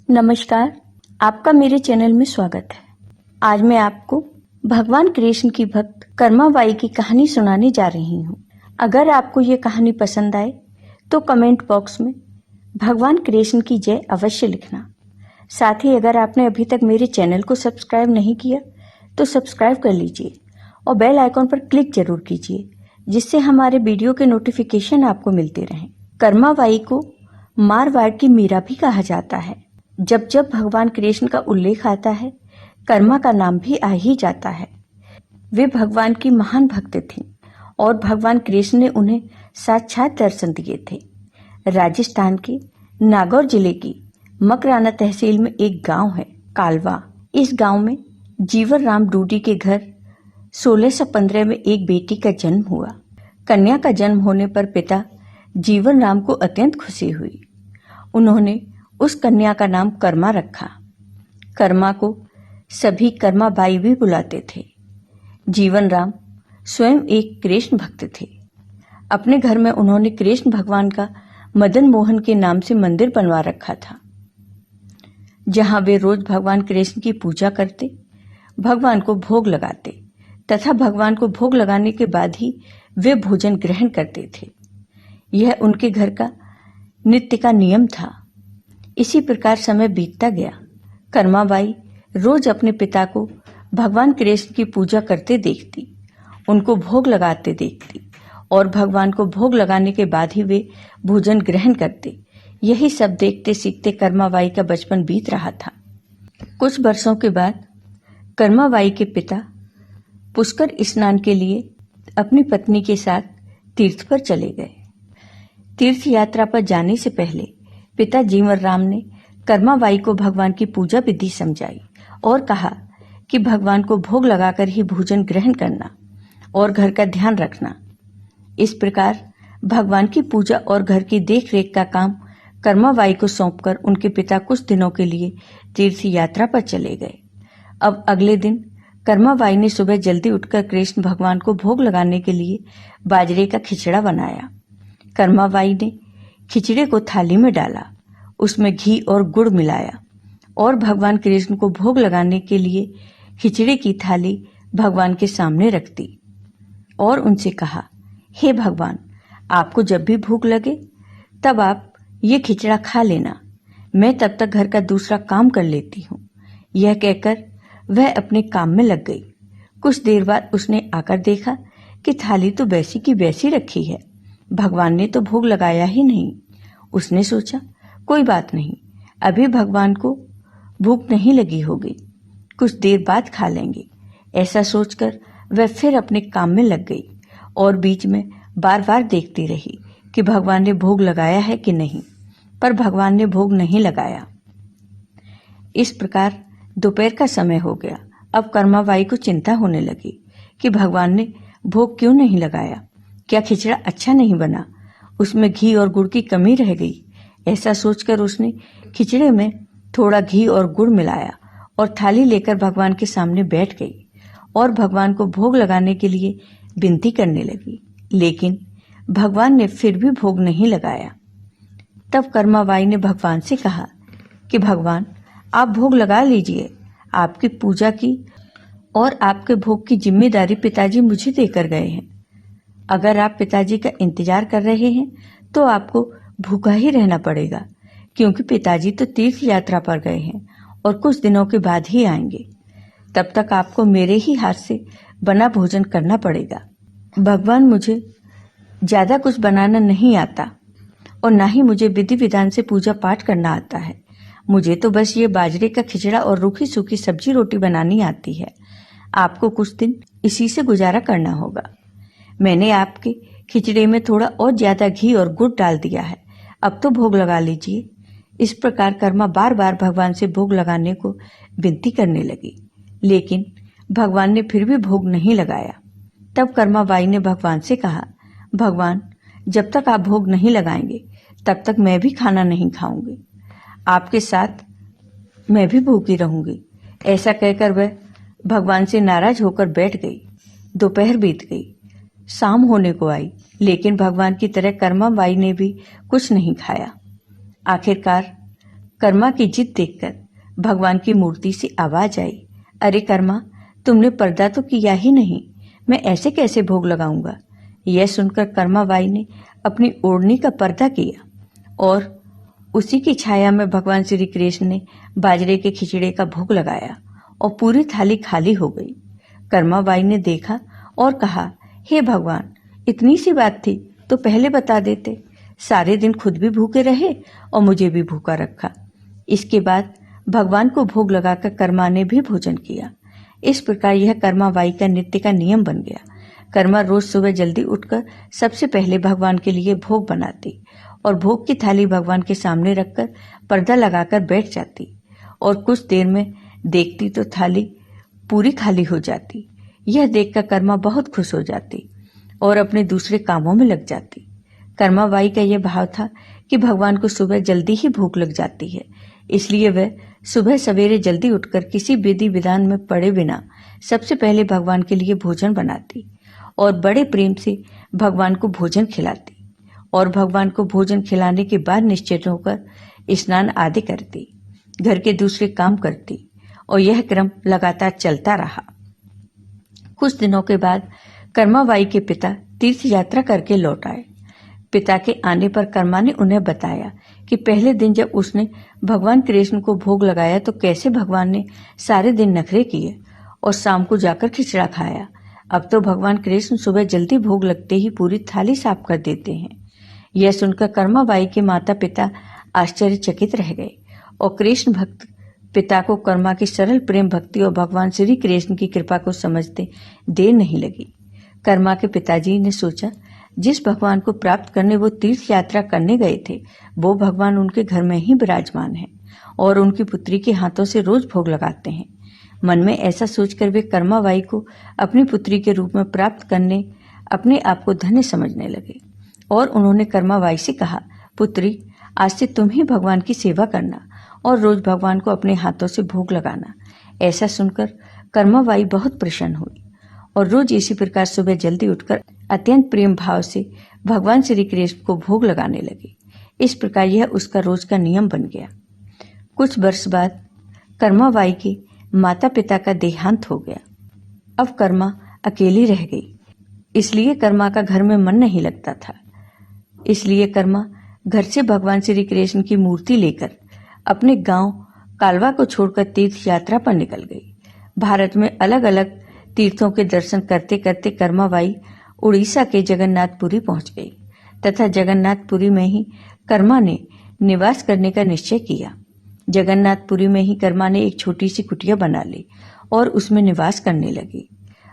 नमस्कार, आपका मेरे चैनल में स्वागत है। आज मैं आपको भगवान कृष्ण की भक्त कर्मा बाई की कहानी सुनाने जा रही हूँ। अगर आपको ये कहानी पसंद आए तो कमेंट बॉक्स में भगवान कृष्ण की जय अवश्य लिखना। साथ ही अगर आपने अभी तक मेरे चैनल को सब्सक्राइब नहीं किया तो सब्सक्राइब कर लीजिए और बेल आइकॉन पर क्लिक जरूर कीजिए, जिससे हमारे वीडियो के नोटिफिकेशन आपको मिलते रहें। कर्मा बाई को मारवाड़ की मीरा भी कहा जाता है। जब जब भगवान कृष्ण का उल्लेख आता है, कर्मा का नाम भी आ ही जाता है। वे भगवान की महान भक्त थीं और भगवान कृष्ण ने उन्हें साक्षात दर्शन दिए थे। राजस्थान के नागौर जिले की मकराना तहसील में एक गांव है, कालवा। इस गांव में जीवन राम डूडी के घर 1615 में एक बेटी का जन्म हुआ। कन्या का जन्म होने पर पिता जीवन राम को अत्यंत खुशी हुई। उन्होंने उस कन्या का नाम कर्मा रखा। कर्मा को सभी कर्मा बाई भी बुलाते थे। जीवन राम स्वयं एक कृष्ण भक्त थे। अपने घर में उन्होंने कृष्ण भगवान का मदन मोहन के नाम से मंदिर बनवा रखा था, जहां वे रोज भगवान कृष्ण की पूजा करते, भगवान को भोग लगाते तथा भगवान को भोग लगाने के बाद ही वे भोजन ग्रहण करते थे। यह उनके घर का नित्य का नियम था। इसी प्रकार समय बीतता गया। कर्मा बाई रोज अपने पिता को भगवान कृष्ण की पूजा करते देखती, उनको भोग लगाते देखती और भगवान को भोग लगाने के बाद ही वे भोजन ग्रहण करते। यही सब देखते सीखते कर्मा बाई का बचपन बीत रहा था। कुछ वर्षों के बाद कर्मा बाई के पिता पुष्कर स्नान के लिए अपनी पत्नी के साथ तीर्थ पर चले गए। तीर्थ यात्रा पर जाने से पहले पिता जीवन राम ने कर्मा बाई को भगवान की पूजा विधि समझाई और कहा कि भगवान को भोग लगाकर ही भोजन ग्रहण करना और घर का ध्यान रखना। इस प्रकार भगवान की पूजा और घर की देखरेख का काम कर्मा बाई को सौंपकर उनके पिता कुछ दिनों के लिए तीर्थ यात्रा पर चले गए। अब अगले दिन कर्मा बाई ने सुबह जल्दी उठकर कृष्ण भगवान को भोग लगाने के लिए बाजरे का खिचड़ा बनाया। कर्मा बाई ने खिचड़े को थाली में डाला, उसमें घी और गुड़ मिलाया और भगवान कृष्ण को भोग लगाने के लिए खिचड़े की थाली भगवान के सामने रख दी और उनसे कहा, हे भगवान, आपको जब भी भूख लगे तब आप ये खिचड़ा खा लेना, मैं तब तक घर का दूसरा काम कर लेती हूँ। यह कहकर वह अपने काम में लग गई। कुछ देर बाद उसने आकर देखा कि थाली तो वैसी की वैसी रखी है, भगवान ने तो भोग लगाया ही नहीं। उसने सोचा, कोई बात नहीं, अभी भगवान को भूख नहीं लगी होगी, कुछ देर बाद खा लेंगे। ऐसा सोचकर वह फिर अपने काम में लग गई और बीच में बार बार देखती रही कि भगवान ने भोग लगाया है कि नहीं, पर भगवान ने भोग नहीं लगाया। इस प्रकार दोपहर का समय हो गया। अब कर्मा बाई को चिंता होने लगी कि भगवान ने भोग क्यों नहीं लगाया, क्या खिचड़ा अच्छा नहीं बना, उसमें घी और गुड़ की कमी रह गई। ऐसा सोचकर उसने खिचड़े में थोड़ा घी और गुड़ मिलाया और थाली लेकर भगवान के सामने बैठ गई और भगवान को भोग लगाने के लिए विनती करने लगी, लेकिन भगवान ने फिर भी भोग नहीं लगाया। तब कर्मा बाई ने भगवान से कहा कि भगवान, आप भोग लगा लीजिए, आपकी पूजा की और आपके भोग की जिम्मेदारी पिताजी मुझे देकर गए हैं। अगर आप पिताजी का इंतजार कर रहे हैं तो आपको भूखा ही रहना पड़ेगा, क्योंकि पिताजी तो तीर्थ यात्रा पर गए हैं और कुछ दिनों के बाद ही आएंगे। तब तक आपको मेरे ही हाथ से बना भोजन करना पड़ेगा। भगवान, मुझे ज्यादा कुछ बनाना नहीं आता और ना ही मुझे विधि विधान से पूजा पाठ करना आता है। मुझे तो बस ये बाजरे का खिचड़ा और रूखी सूखी सब्जी रोटी बनानी आती है। आपको कुछ दिन इसी से गुजारा करना होगा। मैंने आपके खिचड़े में थोड़ा और ज्यादा घी और गुड़ डाल दिया है, अब तो भोग लगा लीजिए। इस प्रकार कर्मा बार बार भगवान से भोग लगाने को विनती करने लगी, लेकिन भगवान ने फिर भी भोग नहीं लगाया। तब कर्मा बाई ने भगवान से कहा, भगवान, जब तक आप भोग नहीं लगाएंगे तब तक मैं भी खाना नहीं खाऊंगी, आपके साथ मैं भी भूखी रहूंगी। ऐसा कहकर वह भगवान से नाराज होकर बैठ गई। दोपहर बीत गई, शाम होने को आई, लेकिन भगवान की तरह कर्मा बाई ने भी कुछ नहीं खाया। आखिरकार कर्मा की जिद देखकर भगवान की मूर्ति से आवाज आई, अरे कर्मा, तुमने पर्दा तो किया ही नहीं, मैं ऐसे कैसे भोग लगाऊंगा। यह सुनकर कर्मा बाई ने अपनी ओढ़नी का पर्दा किया और उसी की छाया में भगवान श्री कृष्ण ने बाजरे के खिचड़े का भोग लगाया और पूरी थाली खाली हो गई। कर्मा बाई ने देखा और कहा, हे भगवान, इतनी सी बात थी तो पहले बता देते। सारे दिन खुद भी भूखे रहे और मुझे भी भूखा रखा। इसके बाद भगवान को भोग लगाकर कर्मा ने भी भोजन किया। इस प्रकार यह कर्मा बाई का नित्य का नियम बन गया। कर्मा रोज सुबह जल्दी उठकर सबसे पहले भगवान के लिए भोग बनाती और भोग की थाली भगवान के सामने रखकर पर्दा लगाकर बैठ जाती और कुछ देर में देखती तो थाली पूरी खाली हो जाती। यह देखकर कर्मा बहुत खुश हो जाती और अपने दूसरे कामों में लग जाती। कर्मा बाई का यह भाव था कि भगवान को सुबह जल्दी ही भूख लग जाती है, इसलिए वह सुबह सवेरे जल्दी उठकर किसी विधि विधान में पड़े बिना सबसे पहले भगवान के लिए भोजन बनाती और बड़े प्रेम से भगवान को भोजन खिलाती और भगवान को भोजन खिलाने के बाद निश्चित होकर स्नान आदि करती, घर के दूसरे काम करती और यह क्रम लगातार चलता रहा। कुछ दिनों के बाद कर्मा बाई के पिता तीर्थ यात्रा करके लौट आए। पिता के आने पर कर्मा ने उन्हें बताया कि पहले दिन जब उसने भगवान कृष्ण को भोग लगाया तो कैसे भगवान ने सारे दिन नखरे किए और शाम को जाकर खिचड़ा खाया। अब तो भगवान कृष्ण सुबह जल्दी भोग लगते ही पूरी थाली साफ कर देते हैं। यह सुनकर कर्मा बाई के माता पिता आश्चर्यचकित रह गए और कृष्ण भक्त पिता को कर्मा की सरल प्रेम भक्ति और भगवान श्री कृष्ण की कृपा को समझते देर नहीं लगी। कर्मा के पिताजी ने सोचा, जिस भगवान को प्राप्त करने वो तीर्थ यात्रा करने गए थे वो भगवान उनके घर में ही विराजमान है और उनकी पुत्री के हाथों से रोज भोग लगाते हैं। मन में ऐसा सोचकर वे कर्मा बाई को अपनी पुत्री के रूप में प्राप्त करने अपने आप को धन्य समझने लगे और उन्होंने कर्मा बाई से कहा, पुत्री, आज से तुम ही भगवान की सेवा करना और रोज भगवान को अपने हाथों से भोग लगाना। ऐसा सुनकर कर्मा बाई बहुत प्रसन्न हुई और रोज इसी प्रकार सुबह जल्दी उठकर अत्यंत प्रेम भाव से भगवान श्री कृष्ण को भोग लगाने लगी। इस प्रकार यह उसका रोज का नियम बन गया। कुछ वर्ष बाद कर्मा बाई के माता पिता का देहांत हो गया। अब कर्मा अकेली रह गई, इसलिए कर्मा का घर में मन नहीं लगता था। इसलिए कर्मा घर से भगवान श्री कृष्ण की मूर्ति लेकर अपने गांव कालवा को छोड़कर तीर्थ यात्रा पर निकल गई। भारत में अलग अलग तीर्थों के दर्शन करते करते कर्मा बाई उड़ीसा के जगन्नाथपुरी पहुंच गई तथा जगन्नाथपुरी में ही कर्मा ने निवास करने का निश्चय किया। जगन्नाथपुरी में ही कर्मा ने एक छोटी सी कुटिया बना ली और उसमें निवास करने लगी।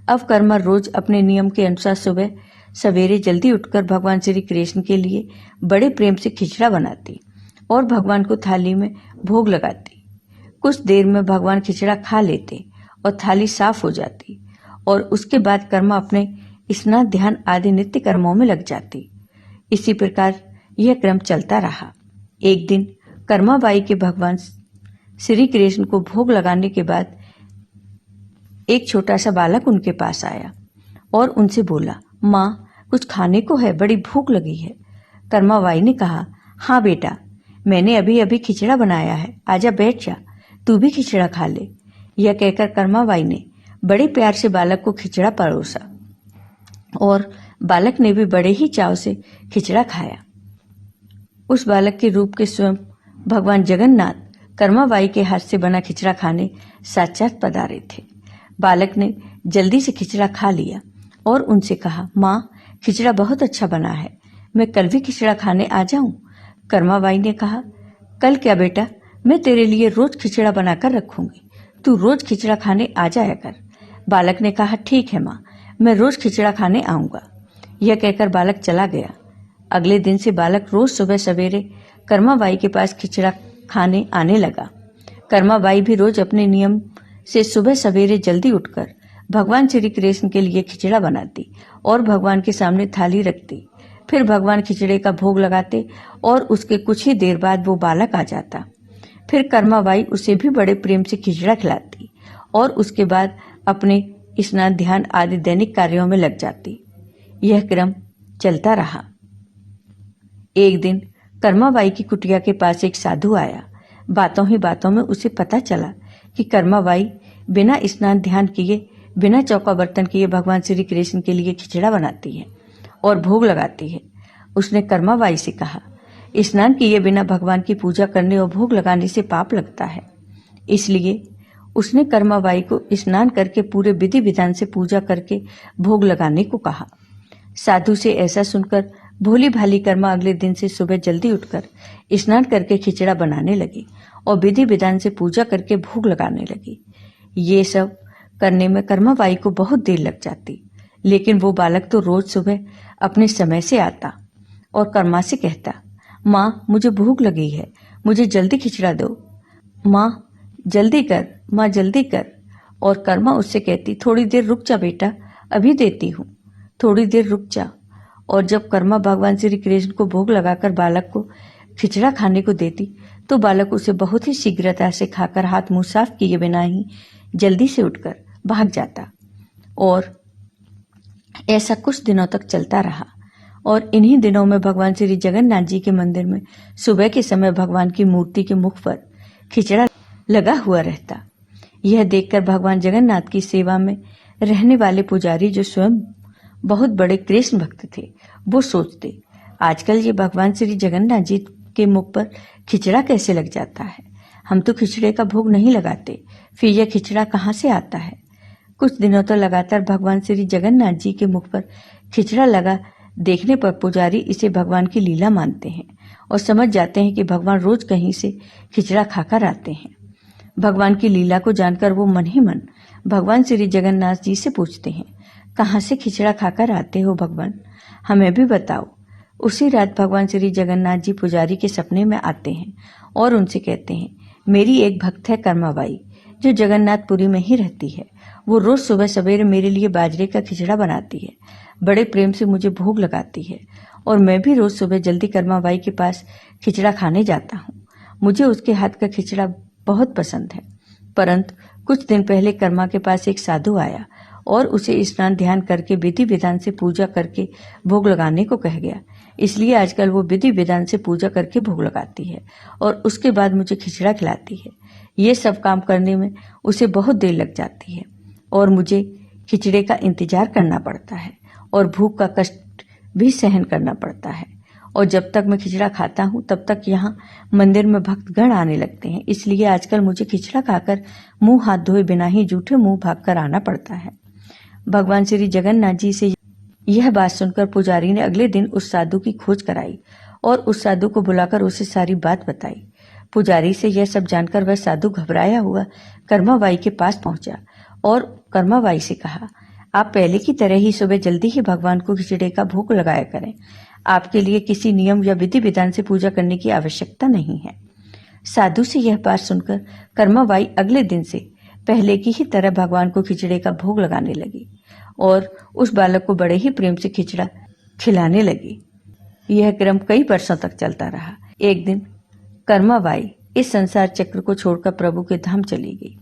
अब कर्मा रोज अपने नियम के अनुसार सुबह सवेरे जल्दी उठकर भगवान श्री कृष्ण के लिए बड़े प्रेम से खिचड़ा बनाती और भगवान को थाली में भोग लगाती। कुछ देर में भगवान खिचड़ा खा लेते और थाली साफ हो जाती और उसके बाद कर्मा अपने स्नान ध्यान आदि नित्य कर्मों में लग जाती। इसी प्रकार यह क्रम चलता रहा। एक दिन कर्मा बाई के भगवान श्री कृष्ण को भोग लगाने के बाद एक छोटा सा बालक उनके पास आया और उनसे बोला, माँ, कुछ खाने को है, बड़ी भूख लगी है। कर्मा बाई ने कहा, हाँ बेटा, मैंने अभी अभी खिचड़ा बनाया है, आजा बैठ जा, तू भी खिचड़ा खा ले। यह कहकर कर्मा बाई ने बड़े प्यार से बालक को खिचड़ा परोसा और बालक ने भी बड़े ही चाव से खिचड़ा खाया। उस बालक के रूप के स्वयं भगवान जगन्नाथ कर्मा बाई के हाथ से बना खिचड़ा खाने साक्षात पधारे थे। बालक ने जल्दी से खिचड़ा खा लिया और उनसे कहा, माँ, खिचड़ा बहुत अच्छा बना है, मैं कल भी खिचड़ा खाने आ जाऊं? कर्मा बाई ने कहा, कल क्या बेटा, मैं तेरे लिए रोज खिचड़ा बनाकर रखूंगी, तू रोज खिचड़ा खाने आ जाया कर। बालक ने कहा, ठीक है माँ, मैं रोज खिचड़ा खाने आऊंगा। यह कहकर बालक चला गया। अगले दिन से बालक रोज सुबह सवेरे कर्मा बाई के पास खिचड़ा खाने आने लगा। कर्मा बाई भी रोज अपने नियम से सुबह सवेरे जल्दी उठकर भगवान श्री कृष्ण के लिए खिचड़ा बनाती और भगवान के सामने थाली रखती। फिर भगवान खिचड़े का भोग लगाते और उसके कुछ ही देर बाद वो बालक आ जाता। फिर कर्मा बाई उसे भी बड़े प्रेम से खिचड़ा खिलाती और उसके बाद अपने स्नान ध्यान आदि दैनिक कार्यों में लग जाती। यह क्रम चलता रहा। एक दिन कर्मा बाई की कुटिया के पास एक साधु आया। बातों ही बातों में उसे पता चला कि कर्माबाई बिना स्नान ध्यान किए, बिना चौका बर्तन किए भगवान श्री कृष्ण के लिए खिचड़ा बनाती है और भोग लगाती है। उसने कर्माबाई से कहा, स्नान किए बिना भगवान की पूजा करने और भोग लगाने से पाप लगता है। इसलिए उसने कर्माबाई को स्नान करके पूरे विधि विधान से पूजा करके भोग लगाने को कहा। साधु से ऐसा सुनकर भोली भाली कर्मा अगले दिन से सुबह जल्दी उठकर स्नान करके खिचड़ा बनाने लगी और विधि विधान से पूजा करके भोग लगाने लगी। ये सब करने में कर्माबाई को बहुत देर लग जाती, लेकिन वो बालक तो रोज सुबह अपने समय से आता और कर्मा से कहता, माँ मुझे भूख लगी है, मुझे जल्दी खिचड़ा दो, माँ जल्दी कर, माँ जल्दी कर। और कर्मा उससे कहती, थोड़ी देर रुक जा बेटा, अभी देती हूँ, थोड़ी देर रुक जा। और जब कर्मा भगवान श्री कृष्ण को भोग लगाकर बालक को खिचड़ा खाने को देती तो बालक उसे बहुत ही शीघ्रता से खाकर हाथ मुंह साफ किए बिना ही जल्दी से उठकर भाग जाता। और ऐसा कुछ दिनों तक चलता रहा। और इन्हीं दिनों में भगवान श्री जगन्नाथ जी के मंदिर में सुबह के समय भगवान की मूर्ति के मुख पर खिचड़ा लगा हुआ रहता। यह देखकर भगवान जगन्नाथ की सेवा में रहने वाले पुजारी, जो स्वयं बहुत बड़े कृष्ण भक्त थे, वो सोचते, आजकल ये भगवान श्री जगन्नाथ जी के मुख पर खिचड़ा कैसे लग जाता है? हम तो खिचड़े का भोग नहीं लगाते, फिर यह खिचड़ा कहाँ से आता है? कुछ दिनों तो लगातार भगवान श्री जगन्नाथ जी के मुख पर खिचड़ा लगा देखने पर पुजारी इसे भगवान की लीला मानते हैं और समझ जाते हैं कि भगवान रोज कहीं से खिचड़ा खाकर आते हैं। भगवान की लीला को जानकर वो मन ही मन भगवान श्री जगन्नाथ जी से पूछते हैं, कहाँ से खिचड़ा खाकर आते हो भगवान, हमें भी बताओ। उसी रात भगवान श्री जगन्नाथ जी पुजारी के सपने में आते हैं और उनसे कहते हैं, मेरी एक भक्त है कर्माबाई, जो जगन्नाथपुरी में ही रहती है। वो रोज सुबह सवेरे मेरे लिए बाजरे का खिचड़ा बनाती है, बड़े प्रेम से मुझे भोग लगाती है और मैं भी रोज सुबह जल्दी कर्माबाई के पास खिचड़ा खाने जाता हूँ। मुझे उसके हाथ का खिचड़ा बहुत पसंद है। परंतु कुछ दिन पहले कर्मा के पास एक साधु आया और उसे स्नान ध्यान करके विधि विधान से पूजा करके भोग लगाने को कह गया। इसलिए आजकल वो विधि विधान से पूजा करके भोग लगाती है और उसके बाद मुझे खिचड़ा खिलाती है। ये सब काम करने में उसे बहुत देर लग जाती है और मुझे खिचड़े का इंतजार करना पड़ता है और भूख का कष्ट भी सहन करना पड़ता है। और जब तक मैं खिचड़ा खाता हूँ तब तक यहाँ मंदिर में भक्तगण आने लगते हैं। इसलिए आजकल मुझे खिचड़ा खाकर मुंह हाथ धोए बिना ही जूठे मुंह भागकर आना पड़ता है। भगवान श्री जगन्नाथ जी से यह बात सुनकर पुजारी ने अगले दिन उस साधु की खोज कराई और उस साधु को बुलाकर उसे सारी बात बताई। पुजारी से यह सब जानकर वह साधु घबराया हुआ कर्माबाई के पास पहुंचा और कर्माबाई से कहा, आप पहले की तरह ही सुबह जल्दी ही भगवान को खिचड़े का भोग लगाया करें। आपके लिए किसी नियम या विधि विधान से पूजा करने की आवश्यकता नहीं है। साधु से यह बात सुनकर कर्माबाई अगले दिन से पहले की ही तरह भगवान को खिचड़े का भोग लगाने लगी और उस बालक को बड़े ही प्रेम से खिचड़ा खिलाने लगी। यह क्रम कई वर्षों तक चलता रहा। एक दिन कर्माबाई इस संसार चक्र को छोड़कर प्रभु के धाम चली गई।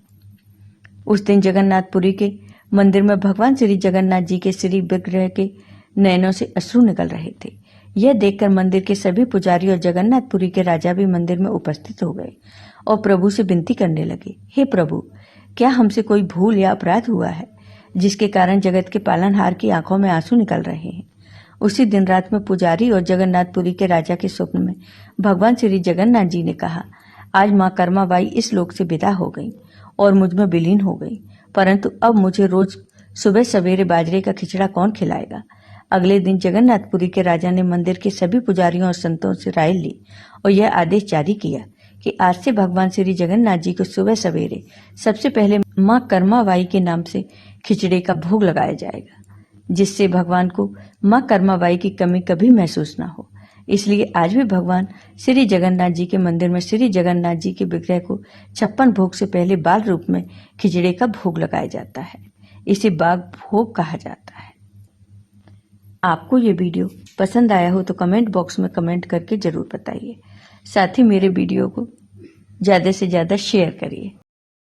उस दिन जगन्नाथपुरी के मंदिर में भगवान श्री जगन्नाथ जी के श्री विग्रह के नयनों से अश्रु निकल रहे थे। यह देखकर मंदिर के सभी पुजारी और जगन्नाथपुरी के राजा भी मंदिर में उपस्थित हो गए और प्रभु से विनती करने लगे, हे प्रभु, क्या हमसे कोई भूल या अपराध हुआ है जिसके कारण जगत के पालनहार की आंखों में आंसू निकल रहे हैं? उसी दिन रात में पुजारी और जगन्नाथपुरी के राजा के स्वप्न में भगवान श्री जगन्नाथ जी ने कहा, आज माँ कर्माबाई इस लोक से विदा हो गई और मुझ में विलीन हो गई, परंतु अब मुझे रोज सुबह सवेरे बाजरे का खिचड़ा कौन खिलाएगा? अगले दिन जगन्नाथपुरी के राजा ने मंदिर के सभी पुजारियों और संतों से राय ली और यह आदेश जारी किया कि आज से भगवान श्री जगन्नाथ जी को सुबह सवेरे सबसे पहले माँ कर्माबाई के नाम से खिचड़े का भोग लगाया जाएगा, जिससे भगवान को माँ कर्माबाई की कमी कभी महसूस ना हो। इसलिए आज भी भगवान श्री जगन्नाथ जी के मंदिर में श्री जगन्नाथ जी के विग्रह को 56 भोग से पहले बाल रूप में खिचड़े का भोग लगाया जाता है। इसे बाग भोग कहा जाता है। आपको ये वीडियो पसंद आया हो तो कमेंट बॉक्स में कमेंट करके जरूर बताइए। साथ ही मेरे वीडियो को ज़्यादा से ज़्यादा शेयर करिए।